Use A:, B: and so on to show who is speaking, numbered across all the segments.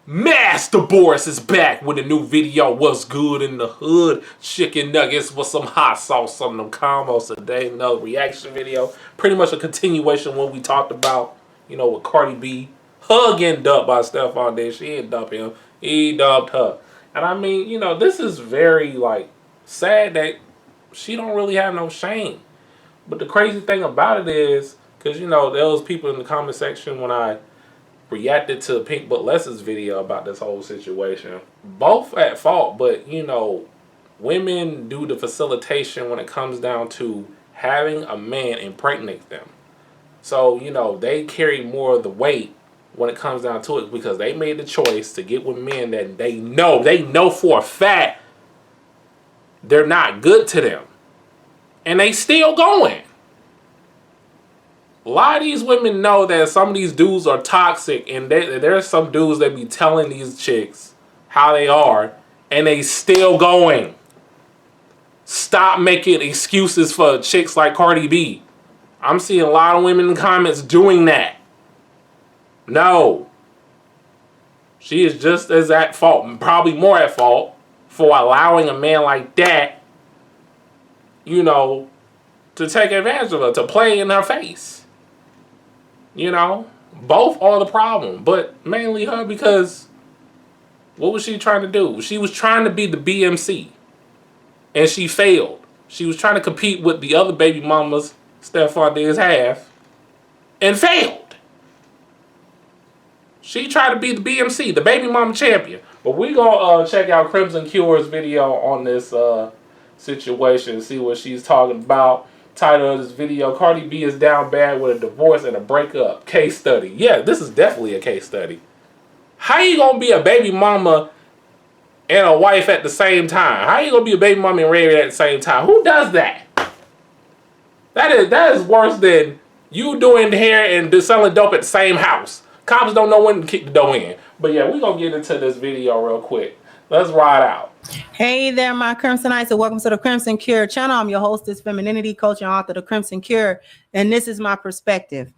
A: MasterBoris is back with a new video. What's good in the hood? Chicken nuggets with some hot sauce on them combos today. Another reaction video. Pretty much a continuation of what we talked about, with Cardi B. Her getting dumped by Stephon Diggs. She didn't dump him. He dumped her. And I mean, this is very, sad that she don't really have no shame. But the crazy thing about it is, because, there was people in the comment section when I reacted to Pink But Less's video about this whole situation. Both at fault, but women do the facilitation when it comes down to having a man impregnate them. So, they carry more of the weight when it comes down to it because they made the choice to get with men that they know for a fact they're not good to them. And they still going. A lot of these women know that some of these dudes are toxic, and there's some dudes that be telling these chicks how they are, and they still going. Stop making excuses for chicks like Cardi B. I'm seeing a lot of women in the comments doing that. No. She is just as at fault, probably more at fault, for allowing a man like that, to take advantage of her, to play in her face. Both are the problem, but mainly her, because what was she trying to do? She was trying to be the BMC, and she failed. She was trying to compete with the other baby mamas Stephon Diggs have, and failed. She tried to be the BMC, the baby mama champion. But we gonna check out Crimson Cure's video on this situation and see what she's talking about. Title of this video: Cardi B is down bad with a divorce and a breakup. Case study. Yeah, this is definitely a case study. How you gonna be a baby mama and a wife at the same time? How you gonna be a baby mama and married at the same time? Who does that? That is worse than you doing hair and selling dope at the same house. Cops don't know when to kick the door in. But yeah, we're gonna get into this video real quick. Let's ride out.
B: Hey there, my Crimsonites, and welcome to the Crimson Cure channel. I'm your hostess, femininity coach, and author of the Crimson Cure, and this is my perspective.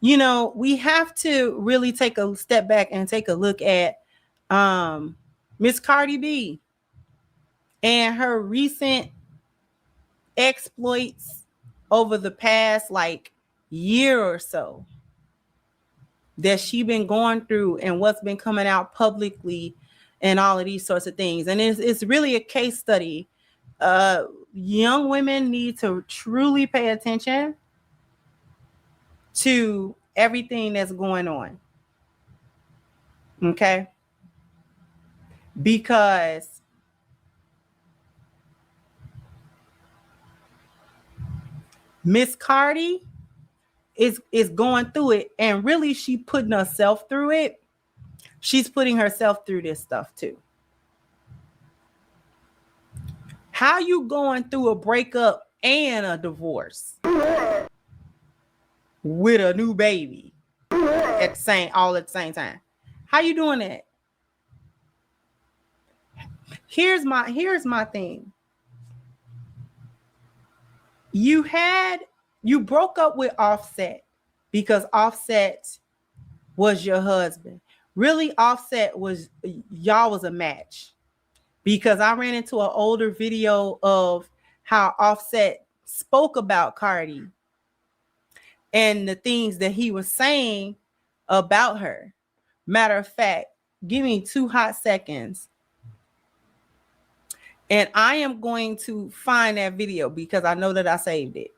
B: We have to really take a step back and take a look at Miss Cardi B and her recent exploits over the past year or so that she been going through and what's been coming out publicly and all of these sorts of things. And it's really a case study. Young women need to truly pay attention to everything that's going on. Okay? Because Miss Cardi is going through it, and really she putting herself through it. She's putting herself through this stuff too. How you going through a breakup and a divorce with a new baby all at the same time? How you doing that? Here's my thing. You broke up with Offset because Offset was your husband. Really, Offset y'all was a match, because I ran into an older video of how Offset spoke about Cardi and the things that he was saying about her. Matter of fact, give me 2 hot seconds, and I am going to find that video because I know that I saved it.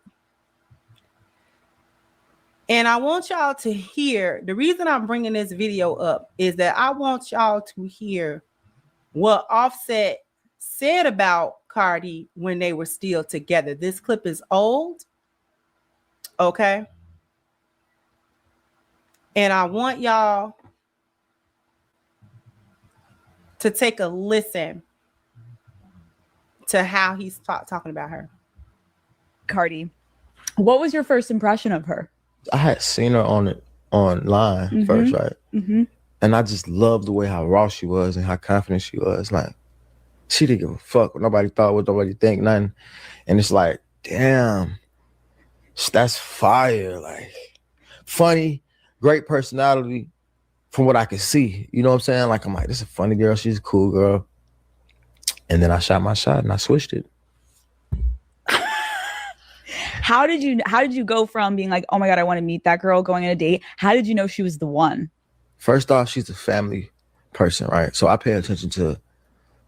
B: And I want y'all to hear, the reason I'm bringing this video up is that I want y'all to hear what Offset said about Cardi when they were still together. This clip is old, okay? And I want y'all to take a listen to how he's talking about her.
C: Cardi, what was your first impression of her?
D: I had seen her online first, right? And I just loved the way how raw she was and how confident she was. Like, she didn't give a fuck what nobody thought, what nobody think, nothing. And it's like, damn, that's fire. Like, funny, great personality, from what I could see. You know what I'm saying? Like, I'm like, this is a funny girl. She's a cool girl. And then I shot my shot and I switched it.
C: How did you go from being like, oh my God, I want to meet that girl, going on a date? How did you know she was the one?
D: First off, she's a family person, right? So I pay attention to,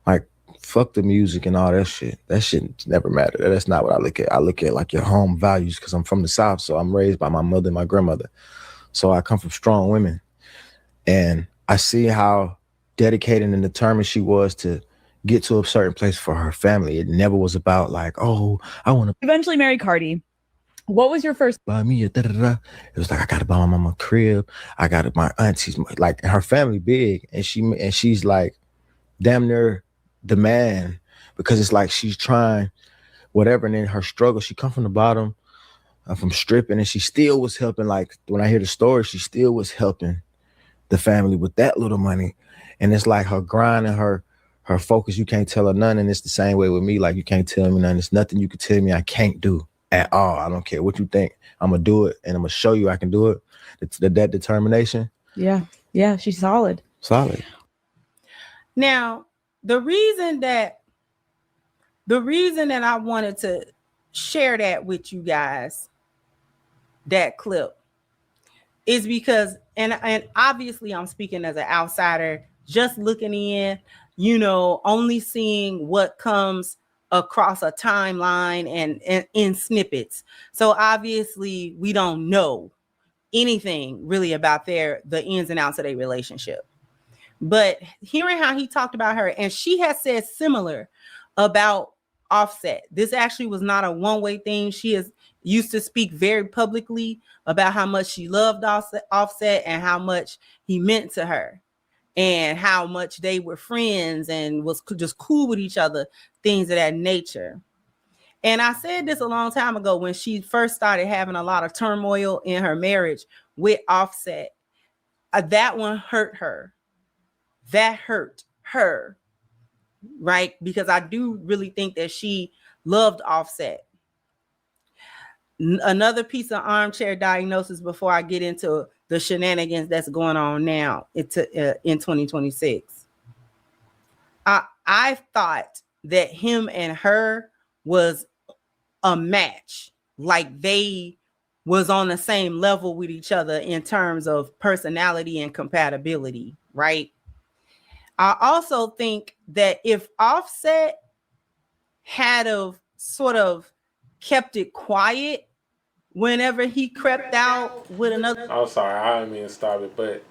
D: like, fuck the music and all that shit. That shit never mattered. That's not what I look at. I look at like your home values, because I'm from the South. So I'm raised by my mother and my grandmother. So I come from strong women. And I see how dedicated and determined she was to get to a certain place for her family. It never was about like, oh, I want to
C: Eventually married Cardi. What was your first?
D: buy me a da-da-da. It was like, I got to buy my mama a crib. I got to, my aunties, like, her family big. And she's like damn near the man, because it's like she's trying whatever. And then her struggle, she come from the bottom, from stripping, and she still was helping. Like, when I hear the story, she still was helping the family with that little money. And it's like her grind and her focus, you can't tell her none. And it's the same way with me. Like, you can't tell me none. There's nothing you can tell me I can't do at all. I don't care what you think. I'm gonna do it, and I'm gonna show you I can do it. That determination.
C: Yeah, she's solid.
B: Now, the reason that I wanted to share that with you guys, that clip, is because, and obviously I'm speaking as an outsider, just looking in, only seeing what comes across a timeline and in snippets. So obviously we don't know anything really about the ins and outs of their relationship. But hearing how he talked about her, and she has said similar about Offset. This actually was not a one-way thing. She is used to speak very publicly about how much she loved Offset and how much he meant to her, and how much they were friends and was just cool with each other, things of that nature. And I said this a long time ago when she first started having a lot of turmoil in her marriage with Offset. That one hurt her. That hurt her, right? Because I do really think that she loved Offset. Another piece of armchair diagnosis before I get into the shenanigans that's going on now in 2026. I thought that him and her was a match, like they was on the same level with each other in terms of personality and compatibility, right? I also think that if Offset had of sort of kept it quiet whenever he crept out with another.
A: I'm sorry, I didn't mean to stop it, but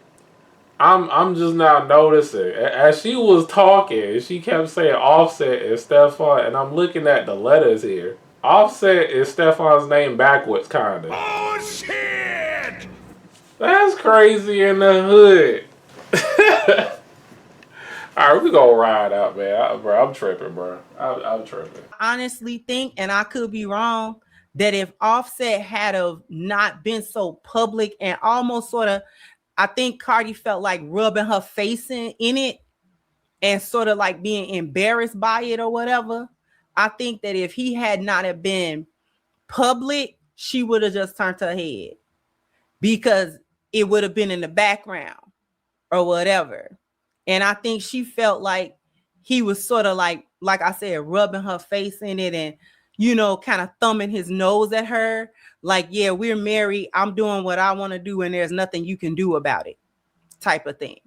A: I'm just now noticing as she was talking, she kept saying Offset and Stefan, and I'm looking at the letters here. Offset is Stefan's name backwards, kinda. Oh shit! That's crazy in the hood. All right, we gonna ride out, man. I'm tripping, bro. I'm tripping.
B: I honestly think, and I could be wrong, that if Offset had of not been so public and almost sort of, I think Cardi felt like rubbing her face in it and sort of like being embarrassed by it or whatever. I think that if he had not have been public, she would have just turned her head because it would have been in the background or whatever. And I think she felt like he was sort of like I said, rubbing her face in it and, kind of thumbing his nose at her. Like, yeah, we're married. I'm doing what I want to do. And there's nothing you can do about it type of thing.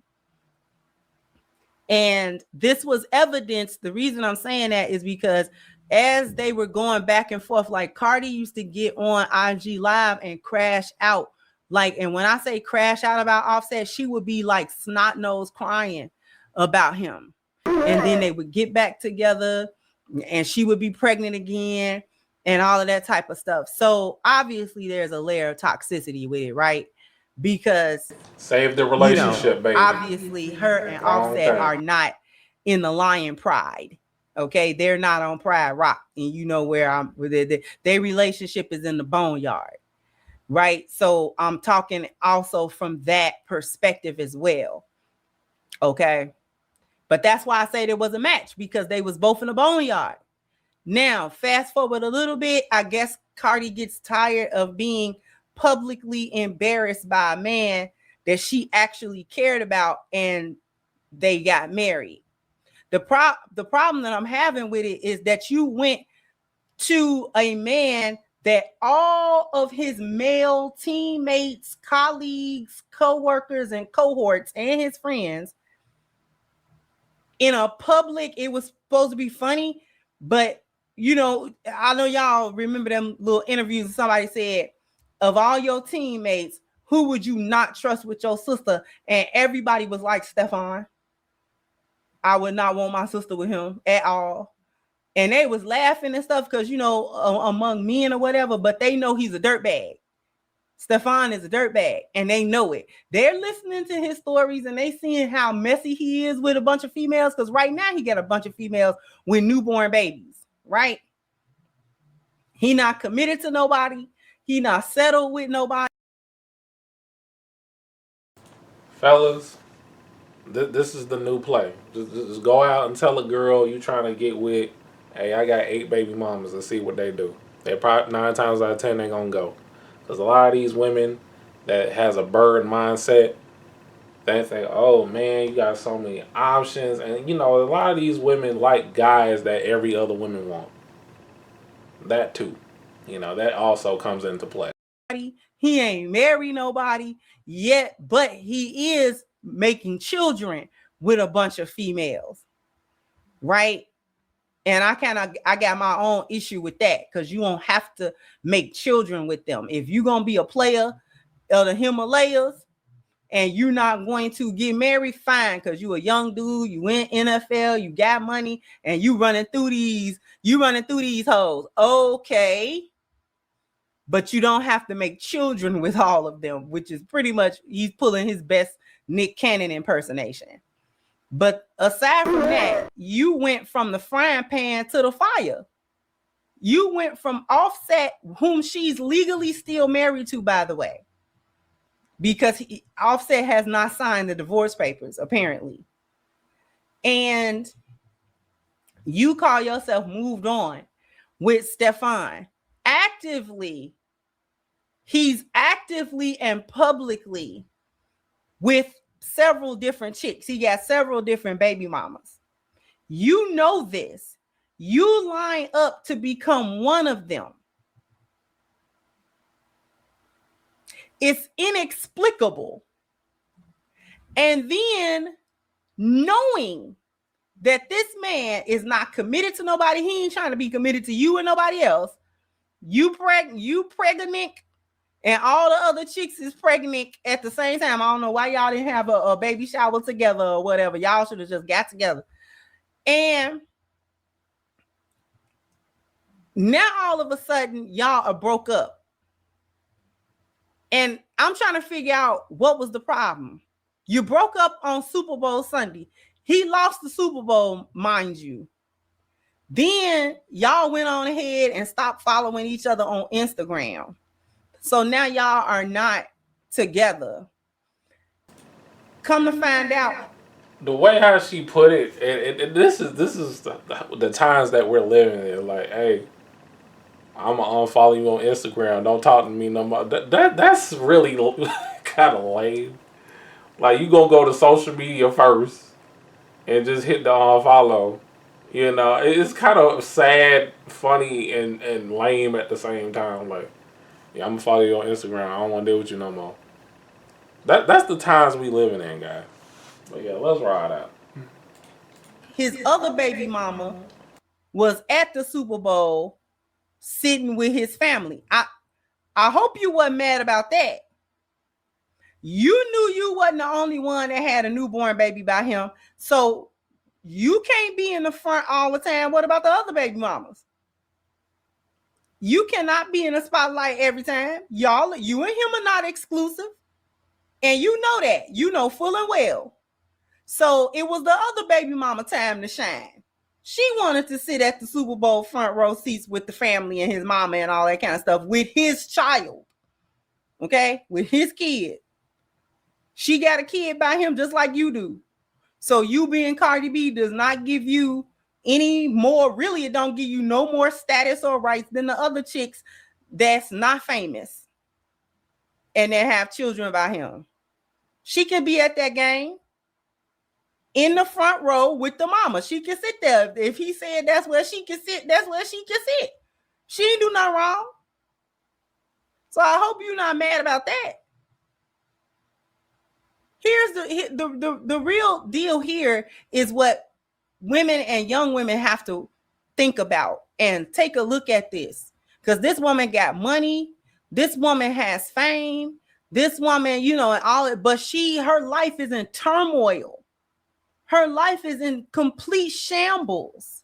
B: And this was evidence. The reason I'm saying that is because as they were going back and forth, like Cardi used to get on IG Live and crash out. Like, and when I say crash out about Offset, she would be like snot nose crying about him. And then they would get back together and she would be pregnant again and all of that type of stuff. So obviously there's a layer of toxicity with it, right? Because
A: save the relationship, baby.
B: Obviously her and Offset are not in the Lion Pride. Okay, they're not on Pride Rock, and you know where I'm with it. Their relationship is in the boneyard, right? So I'm talking also from that perspective as well. Okay, but that's why I say there was a match, because they was both in the boneyard. Now, fast forward a little bit, I guess Cardi gets tired of being publicly embarrassed by a man that she actually cared about, and they got married. The problem that I'm having with it is that you went to a man that all of his male teammates, colleagues, co-workers, and cohorts, and his friends in a public, it was supposed to be funny, but you know, I know y'all remember them little interviews. Somebody said, of all your teammates, who would you not trust with your sister? And everybody was like, Stefan. I would not want my sister with him at all. And they was laughing and stuff because, you know, among men or whatever, but they know he's a dirtbag. Stefan is a dirtbag, and they know it. They're listening to his stories, and they seeing how messy he is with a bunch of females, because right now he got a bunch of females with newborn babies, right? He not committed to nobody. He not settled with nobody.
A: Fellas, this is the new play. Just go out and tell a girl you trying to get with, hey, I got 8 baby mamas, and see what they do. They probably 9 times out of 10 they gonna go. Because a lot of these women that has a bird mindset, they think, oh man, you got so many options. And you know, a lot of these women like guys that every other woman want. That too. You know, that also comes into play.
B: He ain't married nobody yet, but he is making children with a bunch of females, right? And I got my own issue with that, because you won't have to make children with them. If you're going to be a player of the Himalayas and you're not going to get married, fine, because you a young dude, you in NFL, you got money, and you running through these hoes. Okay. But you don't have to make children with all of them, which is pretty much, he's pulling his best Nick Cannon impersonation. But aside from that, you went from the frying pan to the fire. You went from Offset, whom she's legally still married to, by the way, because Offset has not signed the divorce papers, apparently. And you call yourself moved on with Stefan. He's actively and publicly with several different chicks. He got several different baby mamas. You know this. You line up to become one of them. It's inexplicable. And then knowing that this man is not committed to nobody, he ain't trying to be committed to you and nobody else. You pregnant, and all the other chicks is pregnant at the same time. I don't know why y'all didn't have a baby shower together or whatever. Y'all should have just got together. And now all of a sudden, y'all are broke up. And I'm trying to figure out what was the problem. You broke up on Super Bowl Sunday. He lost the Super Bowl, mind you. Then y'all went on ahead and stopped following each other on Instagram. So now y'all are not together. Come to find out,
A: the way how she put it, and this is the times that we're living in. Like, hey, I'm gonna unfollow you on Instagram. Don't talk to me no more. That's really kind of lame. Like, you gonna go to social media first and just hit the unfollow. You know, it's kind of sad, funny, and lame at the same time. Like, yeah, I'm gonna follow you on Instagram. I don't want to deal with you no more. That's the times we living in, guys. But yeah, let's ride out.
B: his other baby mama was at the Super Bowl sitting with his family. I hope you wasn't mad about that. You knew you wasn't the only one that had a newborn baby by him. So you can't be in the front all the time. What about the other baby mamas? You cannot be in the spotlight every time. Y'all, you and him are not exclusive. And you know that. You know full and well. So it was the other baby mama time to shine. She wanted to sit at the Super Bowl front row seats with the family and his mama and all that kind of stuff with his child. Okay? With his kid. She got a kid by him just like you do. So you being Cardi B does not give you any more, really, it don't give you no more status or rights than the other chicks that's not famous and that have children by him. She can be at that game in the front row with the mama. She can sit there. If he said that's where she can sit, that's where she can sit. She ain't do nothing wrong. So I hope you're not mad about that. Here's the real deal here is what women and young women have to think about and take a look at this. Because this woman got money. This woman has fame. This woman, you know, and all it, but her life is in turmoil. Her life is in complete shambles.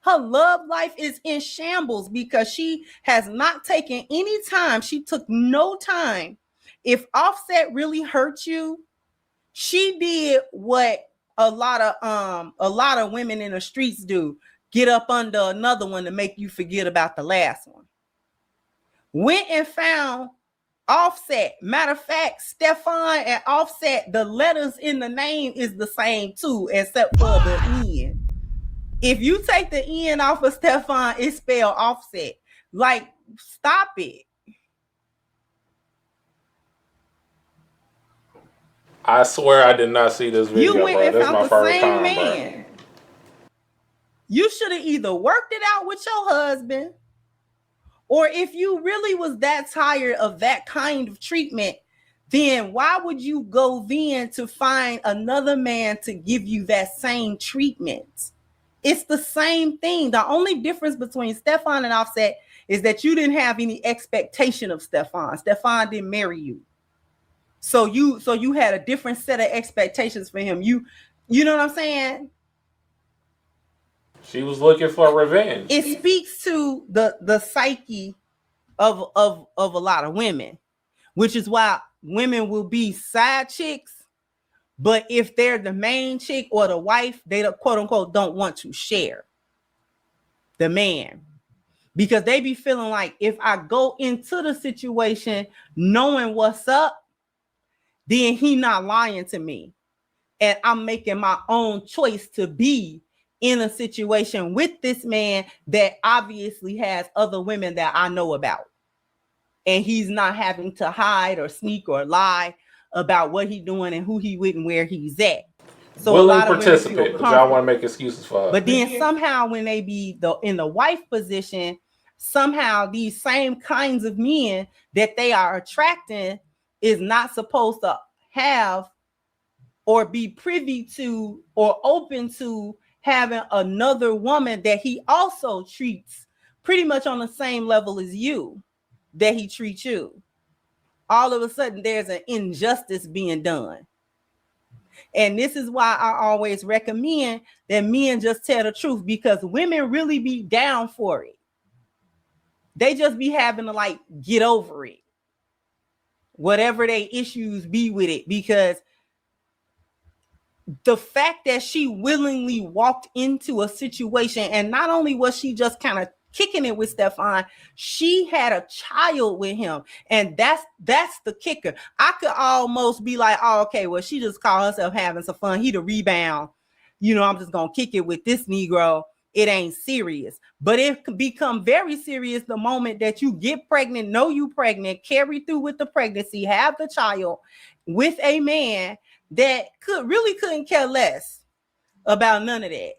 B: Her love life is in shambles because she has not taken any time. She took no time. If Offset really hurt you, she did what a lot of women in the streets do. Get up under another one to make you forget about the last one. Went and found Offset. Matter of fact, Stefan and Offset, the letters in the name is the same too, except for the N. If you take the N off of Stefan, it's spelled Offset. Like, stop it.
A: I swear I did not see this video,
B: You went
A: bro.
B: and
A: This is
B: found
A: my
B: the
A: first
B: same
A: time,
B: man.
A: bro.
B: You should have either worked it out with your husband, or if you really was that tired of that kind of treatment, then why would you go then to find another man to give you that same treatment? It's the same thing. The only difference between Stefan and Offset is that you didn't have any expectation of Stefan. Stefan didn't marry you. So you had a different set of expectations for him. You know what I'm saying?
A: She was looking for revenge.
B: It speaks to the psyche of a lot of women, which is why women will be side chicks, but if they're the main chick or the wife, they don't, quote unquote, don't want to share the man, because they be feeling like if I go into the situation knowing what's up, then he not lying to me, and I'm making my own choice to be in a situation with this man that obviously has other women that I know about. And he's not having to hide or sneak or lie about what he's doing and who he with and where he's at. So
A: willing
B: a lot of
A: participant, but y'all want to make excuses for her.
B: But then somehow when they be in the wife position, somehow these same kinds of men that they are attracting is not supposed to have or be privy to or open to having another woman that he also treats pretty much on the same level as you, that he treats you. All of a sudden, there's an injustice being done. And this is why I always recommend that men just tell the truth, because women really be down for it. They just be having to like get over it, whatever their issues be with it, because the fact that she willingly walked into a situation, and not only was she just kind of kicking it with Stefan, she had a child with him, and that's the kicker. I could almost be like, oh, okay, well, she just called herself having some fun. He the rebound, you know, I'm just gonna kick it with this Negro. It ain't serious, but it can become very serious the moment that you get pregnant, know you pregnant, carry through with the pregnancy, have the child with a man that couldn't care less about none of that.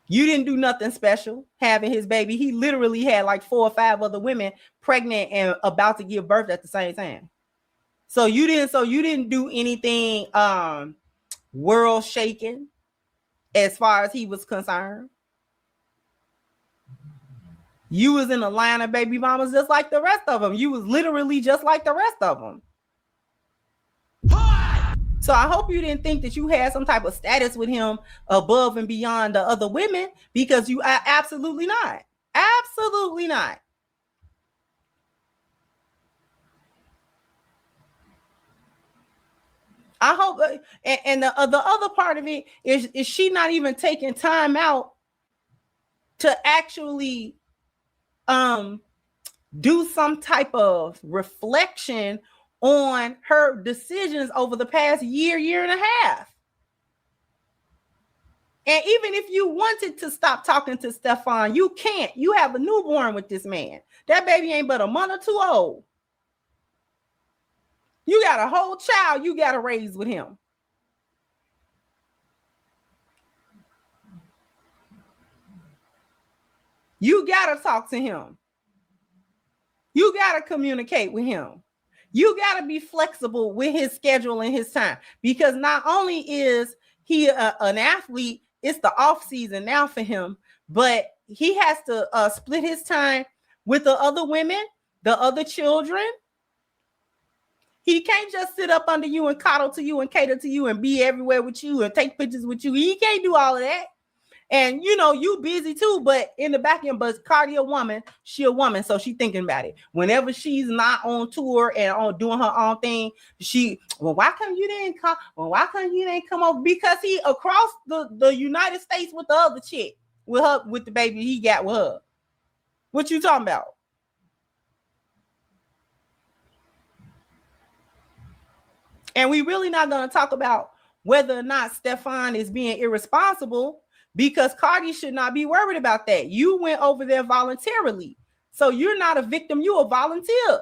B: You didn't do nothing special having his baby. He literally had like 4 or 5 other women pregnant and about to give birth at the same time. So you didn't do anything world shaking as far as he was concerned. You was in a line of baby mamas just like the rest of them. You was literally just like the rest of them. So I hope you didn't think that you had some type of status with him above and beyond the other women, because you are absolutely not. Absolutely not. I hope, and the other part of it is she not even taking time out to actually do some type of reflection on her decisions over the past year and a half. And even if you wanted to stop talking to Stefan, you can't. You have a newborn with this man. That baby ain't but a month or 2 old. You got a whole child you got to raise with him. You got to talk to him. You got to communicate with him. You got to be flexible with his schedule and his time, because not only is he an athlete, it's the off season now for him, but he has to split his time with the other women, the other children. He can't just sit up under you and coddle to you and cater to you and be everywhere with you and take pictures with you. He can't do all of that. And you know, you busy too, but in the back end, but Cardi a woman, she a woman, so she thinking about it. Whenever she's not on tour and on doing her own thing, why come you didn't come? Well, why come you didn't come over? Because he across the United States with the other chick, with the baby he got with her. What you talking about? And we really not going to talk about whether or not Stefan is being irresponsible, because Cardi should not be worried about that. You went over there voluntarily. So you're not a victim. You a volunteer.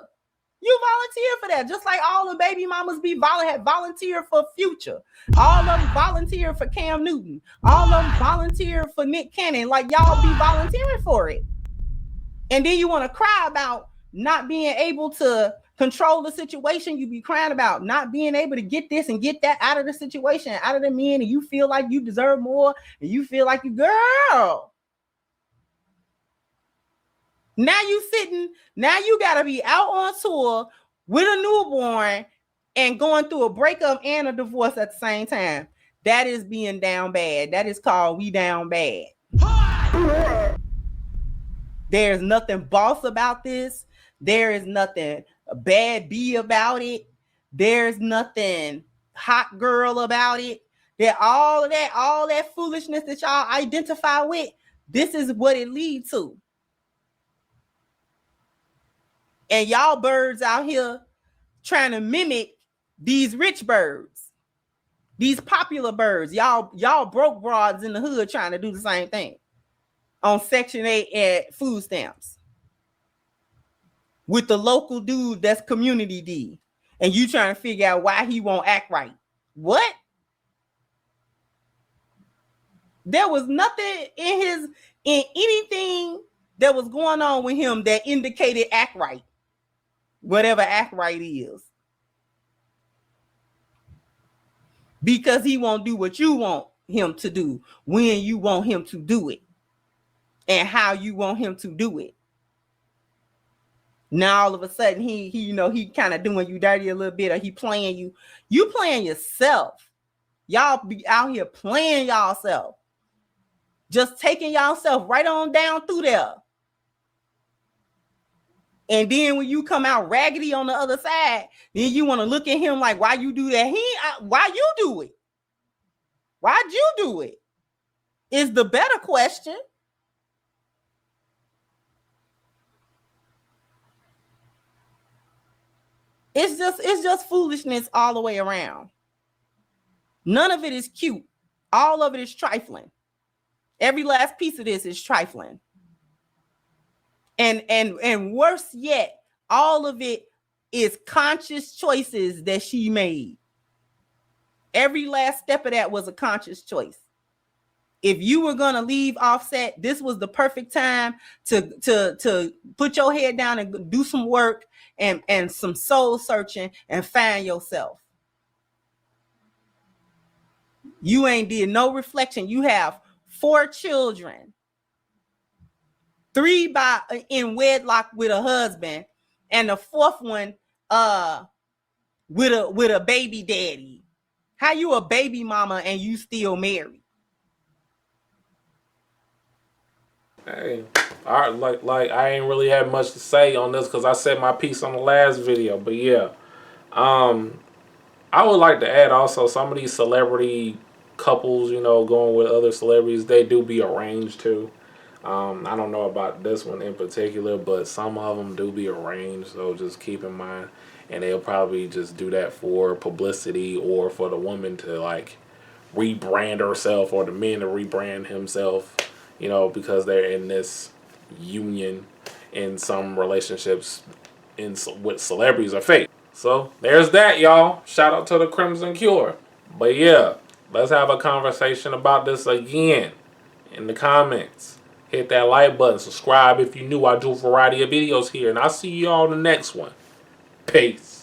B: You volunteer for that. Just like all the baby mamas had volunteered for Future. All of them volunteered for Cam Newton. All of them volunteered for Nick Cannon. Like, y'all be volunteering for it. And then you want to cry about not being able to control the situation. You be crying about not being able to get this and get that out of the situation, out of the men, and you feel like you deserve more, and you feel like you, girl. Now you gotta be out on tour with a newborn and going through a breakup and a divorce at the same time. That is being down bad. That is called we down bad. There's nothing boss about this. There is nothing bad B about it. There's nothing hot girl about it. That all that foolishness that y'all identify with, this is what it leads to. And y'all birds out here trying to mimic these rich birds, these popular birds. Y'all broke broads in the hood trying to do the same thing on Section 8 and food stamps with the local dude that's community D, and you trying to figure out why he won't act right. What? There was nothing in anything that was going on with him that indicated act right, whatever act right is, because he won't do what you want him to do when you want him to do it and how you want him to do it. Now all of a sudden he kind of doing you dirty a little bit, or he playing you. You playing yourself. Y'all be out here playing y'allself. Just taking y'allself right on down through there. And then when you come out raggedy on the other side, then you want to look at him like, why you do that? Why you do it? Why'd you do it? Is the better question. It's just foolishness all the way around. None of it is cute. All of it is trifling. Every last piece of this is trifling. And worse yet, all of it is conscious choices that she made. Every last step of that was a conscious choice. If you were going to leave Offset, this was the perfect time to put your head down and do some work and some soul searching and find yourself. You ain't did no reflection. You have 4 children, 3 in wedlock with a husband, and the 4th one with a baby daddy. How you a baby mama and you still married?
A: Hey, all right, like I ain't really had much to say on this because I said my piece on the last video. But yeah, I would like to add also some of these celebrity couples, going with other celebrities, they do be arranged too. I don't know about this one in particular, but some of them do be arranged, so just keep in mind. And they'll probably just do that for publicity or for the woman to like rebrand herself or the man to rebrand himself, because they're in this union. In some relationships with celebrities are fake. So there's that, y'all. Shout out to the Crimson Cure. But yeah, let's have a conversation about this again in the comments. Hit that like button. Subscribe if you're new. I do a variety of videos here. And I'll see y'all in the next one. Peace.